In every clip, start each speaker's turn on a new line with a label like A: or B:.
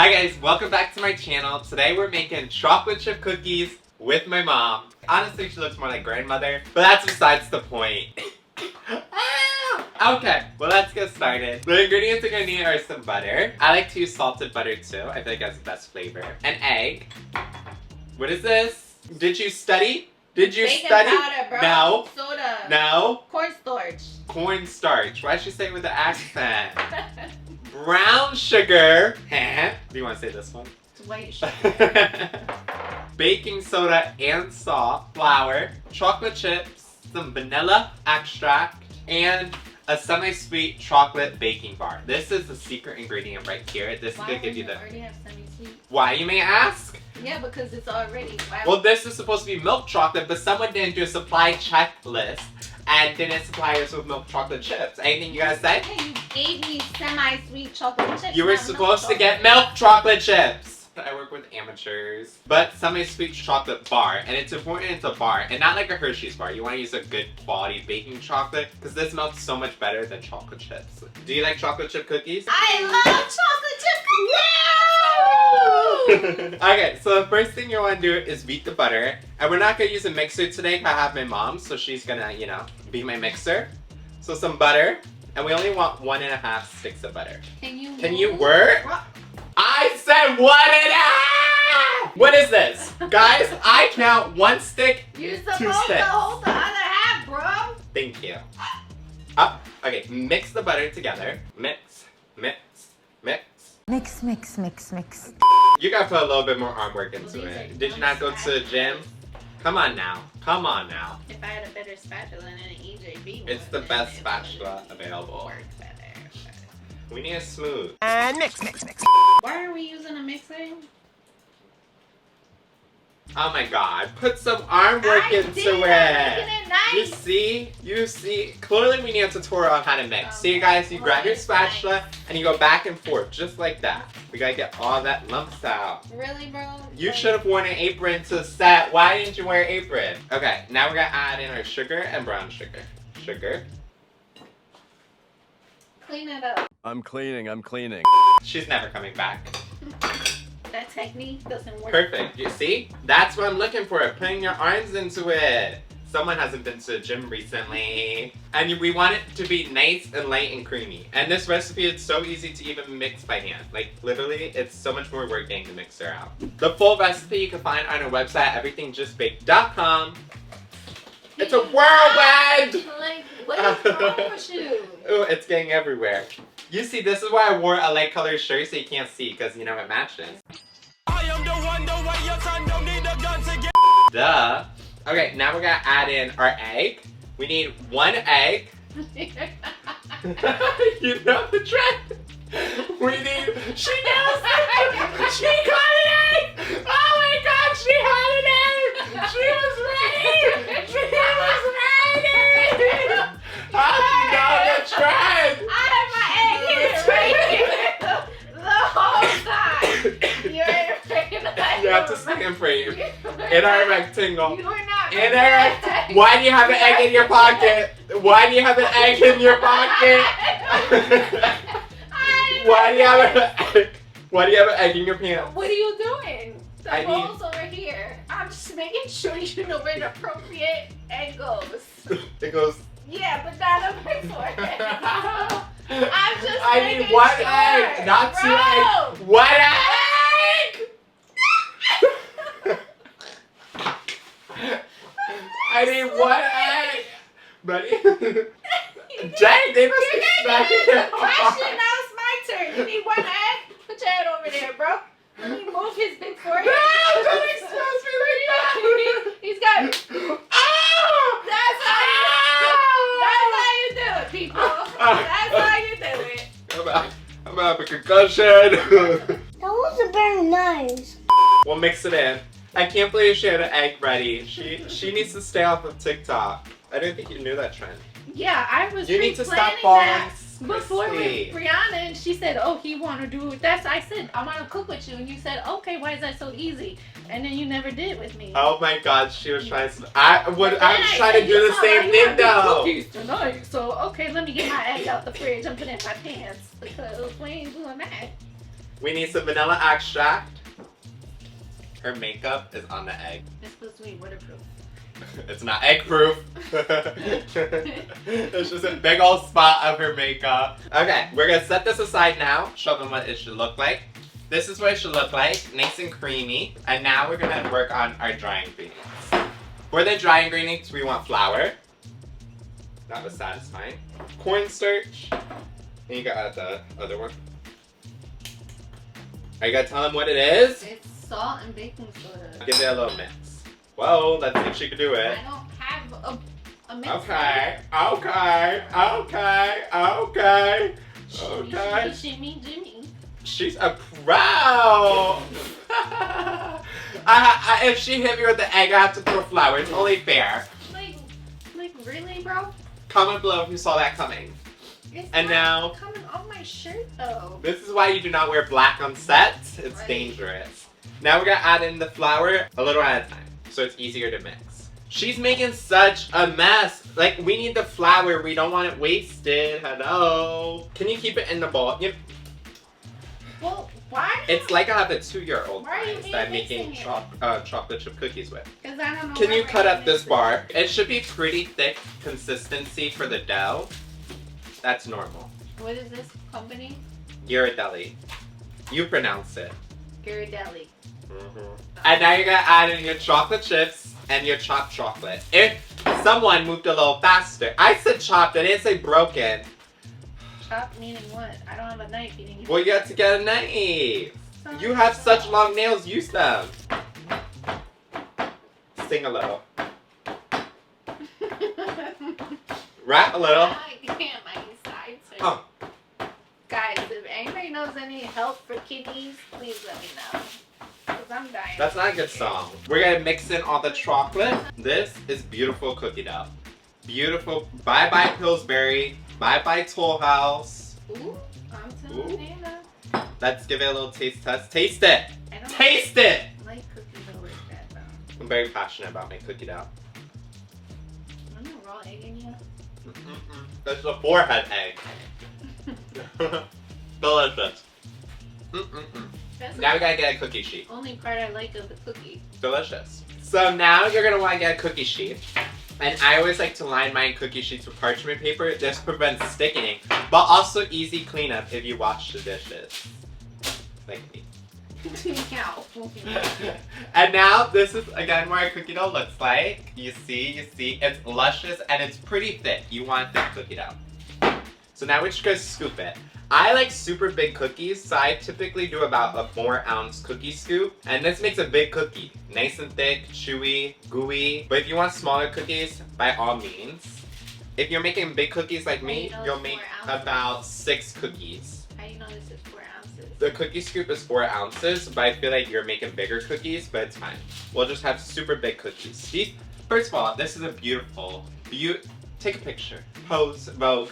A: Hi guys, welcome back to my channel. Today we're making chocolate chip cookies with my mom. Honestly, she looks more like grandmother, but that's besides the point. Okay, well let's get started. The ingredients you're gonna need are some butter. I like to use salted butter too. I feel like that's the best flavor. An egg. What is this? Did you study? Did you
B: Baking
A: study?
B: powder, bro.
A: No.
B: Soda.
A: No.
B: Cornstarch.
A: Cornstarch. Why'd she say it with the accent? Brown sugar. Do you want to say this one?
B: It's white sugar.
A: Baking soda and salt. Flour. Chocolate chips. Some vanilla extract. And a semi-sweet chocolate baking bar. This is the secret ingredient right here. This is gonna give you the.
B: Already have semi-sweet?
A: Why, you may ask?
B: Yeah, because it's already.
A: Well, this is supposed to be milk chocolate, but someone didn't do a supply checklist and didn't supply us with milk chocolate chips. Anything you guys say?
B: Hey, you gave me semi-sweet chocolate chips.
A: You were supposed to get milk chocolate chips. I work with amateurs, but semi-sweet chocolate bar, and it's important it's a bar, and not like a Hershey's bar. You want to use a good quality baking chocolate, because this melts so much better than chocolate chips. Do you like chocolate chip cookies?
B: I love chocolate chip cookies!
A: Okay, so the first thing you want to do is beat the butter, and we're not going to use a mixer today, because I have my mom, so she's going to, be my mixer. So some butter, and we only want 1.5 sticks of butter.
B: Can
A: you work? I said 1.5! What is this? Guys, I count 1 stick,
B: You're
A: 2
B: supposed
A: sticks.
B: to hold the other half, bro.
A: Thank you. Up. Okay, mix the butter together. Mix, mix, mix.
C: Mix, mix, mix, mix.
A: You gotta put a little bit more arm work into
B: These
A: it.
B: are
A: Did you not go to the gym? Come on now. Come on now.
B: If I had a better spatula than an EJB
A: It's the
B: one,
A: best
B: then it
A: spatula
B: would
A: available.
B: work better.
A: We need a smooth.
C: And mix, mix, mix.
B: Why are we using a mixer?
A: Oh my god. Put some arm work
B: I
A: into
B: did,
A: it.
B: I'm making it nice.
A: You see. Clearly we need a tutorial on how to mix. So you guys, you grab your spatula and you go back and forth just like that. We gotta get all that lumps out.
B: Really, bro?
A: You should have worn an apron to the set. Why didn't you wear an apron? Okay, now we're gonna add in our sugar and brown sugar. Sugar.
B: Clean it up.
D: I'm cleaning.
A: She's never coming back.
B: That technique doesn't work.
A: Perfect. You see? That's what I'm looking for. Putting your arms into it. Someone hasn't been to the gym recently. And we want it to be nice and light and creamy. And this recipe is so easy to even mix by hand. Like, literally, it's so much more work getting the mixer out. The full recipe you can find on our website, everythingjustbaked.com. It's a whirlwind!
B: Like, what is wrong with you?
A: Ooh, it's getting everywhere. You see, this is why I wore a light colored shirt so you can't see, because you know it matches.
D: I am the one, the way your son don't need a gun to get.
A: Duh. Okay, now we're gonna add in our egg. We need 1 egg. You know the trend. We need. She knows it. She got an egg. Oh my god, she had an egg. She was ready. She was ready. How do you know the trend?
B: I have my egg here right here the whole time. You're
A: You have to stand frame in our rectangle.
B: You are not.
A: In our Why do you have an egg in your pocket? Why do you have an egg in your pocket? Why do you have an egg? Why do you have an egg in your pants?
B: What are you doing? The
A: I need-
B: bowl's over here. I'm just making sure you know where the appropriate egg goes.
A: It goes.
B: Yeah, but not on my forehead. I'm just
A: I
B: making
A: need 1
B: sure.
A: egg, not 2
B: Bro.
A: eggs. 1 egg! I need 1 egg. Buddy. Dang, they must be smacking it
B: Question, now it's my turn. You need 1 egg? Put your head over there, bro. Let me move his big forehead.
A: No, don't expose me like that.
B: He's got.
A: Oh!
B: That's how you do it, people. That's how you do it.
A: I'm gonna have a concussion.
E: That was very nice.
A: We'll mix it in. I can't believe she had an egg ready. She needs to stay off of TikTok. I didn't think you knew that trend.
B: Yeah, I was
A: You need to stop
B: pre-planning
A: falling
B: that before
A: crispy.
B: with Brianna, and she said, "Oh, he want to do it." That's I said, "I want to cook with you," and you said, "Okay, why is that so easy?" And then you never did with me.
A: Oh my god, she was trying to.
B: But
A: I
B: then
A: was
B: I
A: trying
B: said,
A: to
B: "You
A: do the
B: sound
A: same
B: like you
A: thing
B: want me
A: though.
B: cookies tonight, so okay, let me get my egg out the fridge and put it in my pants because we ain't doing that.
A: We need some vanilla extract. Her makeup is on the egg.
B: It's supposed to be waterproof.
A: It's not egg proof. It's just a big old spot of her makeup. Okay, we're gonna set this aside now. Show them what it should look like. This is what it should look like, nice and creamy. And now we're gonna work on our dry ingredients. For the dry ingredients, we want flour. That was satisfying. Cornstarch. And you got the other one. Are you gonna tell them what it is?
B: It's salt and baking soda.
A: Give it a little mix. Whoa, let's see if she can do it.
B: I don't have a mixer.
A: Okay, okay, okay, okay, okay.
B: Shimmy, Jimmy.
A: She's a pro. If she hit me with the egg, I have to throw flour. It's only fair.
B: Like really, bro?
A: Comment below if you saw that coming.
B: It's
A: And
B: not
A: now-
B: coming on my shirt though.
A: This is why you do not wear black on set. It's
B: Right.
A: dangerous. Now we're gonna add in the flour a little at a time, so it's easier to mix. She's making such a mess. Like, we need the flour. We don't want it wasted. Hello. Can you keep it in the bowl?
B: Well, why?
A: It's like I have a 2-year-old
B: Why are you
A: that I'm making
B: mixing it?
A: chocolate chip cookies with.
B: Because I don't know.
A: Can
B: why
A: you
B: we're
A: cut up
B: doing
A: this bar? It should be pretty thick consistency for the dough. That's normal.
B: What is this company?
A: Ghirardelli. You pronounce it.
B: Ghirardelli.
A: And now you're gonna add in your chocolate chips and your chopped chocolate. If someone moved a little faster. I said chopped, I didn't say broken.
B: Chop meaning what? I don't have a knife eating.
A: Well, you have to get a knife. You have such long nails, use them. Sing a little. Rap a little.
B: I can't. My sides are...
A: Oh.
B: Guys, if anybody knows any help for kidneys, please let me know. Because I'm dying.
A: That's not a good song. We're gonna mix in all the chocolate. This is beautiful cookie dough. Beautiful. Bye-bye Pillsbury. Bye-bye Toll House.
B: Ooh, I'm
A: Ooh.
B: telling you.
A: Let's give it a little taste test. Taste it!
B: I don't
A: Taste it!
B: like cookie dough like that, though.
A: I'm very passionate about my cookie dough.
B: I'm not raw egg in here.
A: That's a forehead egg. Delicious.
B: That's
A: Now we
B: the
A: gotta get a cookie sheet.
B: only part I like of the cookie.
A: Delicious. So now you're gonna wanna get a cookie sheet. And I always like to line my cookie sheets with parchment paper. This prevents sticking, but also easy cleanup if you wash the dishes. Like me.
B: Meow.
A: And now this is again what our cookie dough looks like. You see, it's luscious and it's pretty thick. You want thick cookie dough. So now we're just gonna scoop it. I like super big cookies, so I typically do about a 4-ounce cookie scoop. And this makes a big cookie. Nice and thick, chewy, gooey. But if you want smaller cookies, by all means. If you're making big cookies like me,
B: How do you know
A: you'll
B: it's
A: make
B: 4 ounces?
A: about 6 cookies.
B: How do you know this is 4 ounces?
A: The cookie scoop is 4 ounces, but I feel like you're making bigger cookies, but it's fine. We'll just have super big cookies. See? First of all, this is a beautiful, take a picture. Pose, Vogue.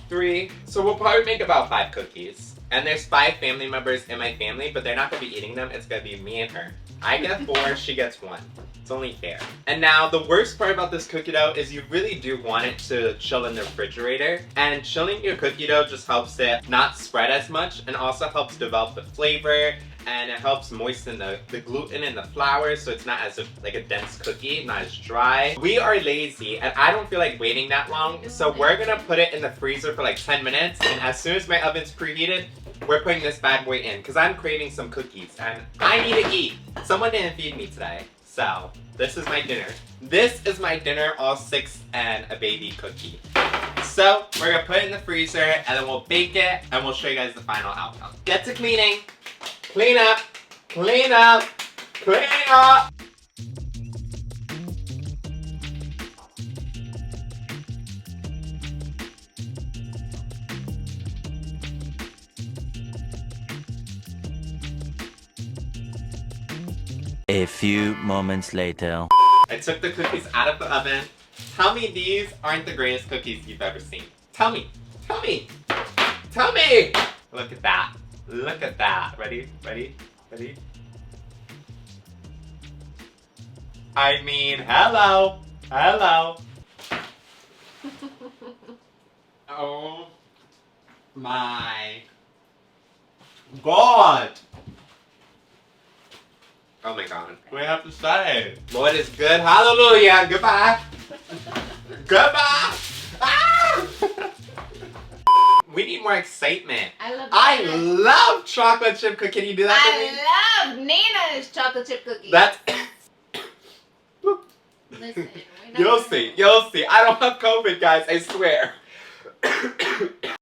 A: 3. So we'll probably make about 5 cookies. And there's 5 family members in my family, but they're not gonna be eating them. It's gonna be me and her. I get 4, she gets 1. It's only fair. And now the worst part about this cookie dough is you really do want it to chill in the refrigerator. And chilling your cookie dough just helps it not spread as much and also helps develop the flavor, and it helps moisten the gluten in the flour so it's not as like a dense cookie, not as dry. We are lazy and I don't feel like waiting that long, so we're gonna put it in the freezer for like 10 minutes, and as soon as my oven's preheated, we're putting this bad boy in because I'm craving some cookies and I need to eat. Someone didn't feed me today, so this is my dinner. This is my dinner, all 6 and a baby cookie. So we're gonna put it in the freezer and then we'll bake it and we'll show you guys the final outcome. Get to cleaning. Clean up, clean up, clean up.
F: A few moments later.
A: I took the cookies out of the oven. Tell me these aren't the greatest cookies you've ever seen. Tell me, tell me, tell me. Look at that, look at that. Ready, ready, ready? I mean, hello, hello. Oh my God. Oh my God.
G: We have to say.
A: Lord is good. Hallelujah. Goodbye. Goodbye. Ah! We need more excitement.
B: I
A: love chocolate chip cookie. Can you do that for me?
B: I love Nina's chocolate chip cookies.
A: That's.
B: Listen,
A: You'll see. You'll see. I don't have COVID, guys. I swear.